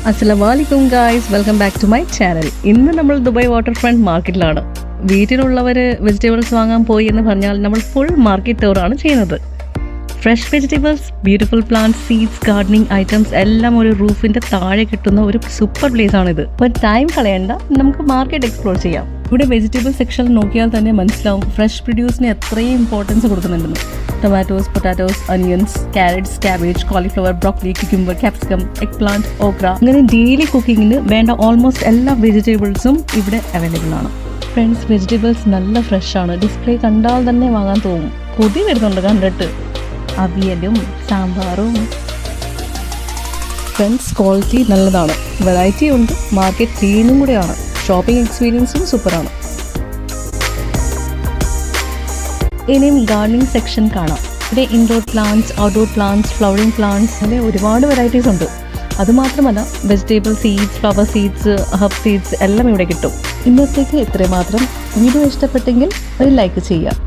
അസ്സലാമലൈക്കും guys, welcome back to my channel. ഇന്ന് നമ്മൾ ദുബായ് വാട്ടർ ഫ്രണ്ട് മാർക്കറ്റിലാണ്. വീട്ടിലുള്ളവർ വെജിറ്റബിൾസ് വാങ്ങാൻ പോയി എന്ന് പറഞ്ഞാൽ നമ്മൾ ഫുൾ മാർക്കറ്റ് ടൂറാണ് ചെയ്യുന്നത്. Fresh vegetables, beautiful plants, seeds, gardening items എല്ലാം ഒരു റൂഫിൻ്റെ താഴെ കിട്ടുന്ന ഒരു സൂപ്പർ പ്ലേസ് ആണിത്. അപ്പോൾ ടൈം കളയണ്ട, നമുക്ക് മാർക്കറ്റ് എക്സ്പ്ലോർ ചെയ്യാം. ഇവിടെ വെജിറ്റബിൾ സെക്ഷൻ നോക്കിയാൽ തന്നെ മനസ്സിലാവും ഫ്രഷ് പ്രൊഡ്യൂസിന് എത്രയും ഇമ്പോർട്ടൻസ് കൊടുക്കുന്നുണ്ടെന്ന്. Tomatoes, potatoes, onions, carrots, cabbage, cauliflower, broccoli, cucumber, capsicum, eggplant, okra, അങ്ങനെ ഡെയിലി കുക്കിങ്ങിന് വേണ്ട ഓൾമോസ്റ്റ് എല്ലാ വെജിറ്റബിൾസും ഇവിടെ അവൈലബിൾ ആണ്. ഫ്രണ്ട്സ്, വെജിറ്റബിൾസ് നല്ല ഫ്രഷ് ആണ്. ഡിസ്പ്ലേ കണ്ടാൽ തന്നെ വാങ്ങാൻ തോന്നും. കൊതി വരുന്നുണ്ട് കണ്ടിട്ട്. അവിയലും സാമ്പാറും. ഫ്രണ്ട്സ്, ക്വാളിറ്റി നല്ലതാണ്, വെറൈറ്റി ഉണ്ട്, മാർക്കറ്റ് ക്ലീനും കൂടെയാണ്. ഷോപ്പിംഗ് എക്സ്പീരിയൻസും സൂപ്പറാണ്. ഇനിയും ഗാർഡനിങ് സെക്ഷൻ കാണാം. ഇവിടെ indoor plants, outdoor plants, flowering plants, അങ്ങനെ ഒരുപാട് വെറൈറ്റീസ് ഉണ്ട്. അതുമാത്രമല്ല vegetable seeds, flower seeds, herb seeds എല്ലാം ഇവിടെ കിട്ടും. ഇന്നത്തേക്ക് ഇത്രയും മാത്രം. വീഡിയോ ഇഷ്ടപ്പെട്ടെങ്കിൽ ഒരു ലൈക്ക് ചെയ്യുക.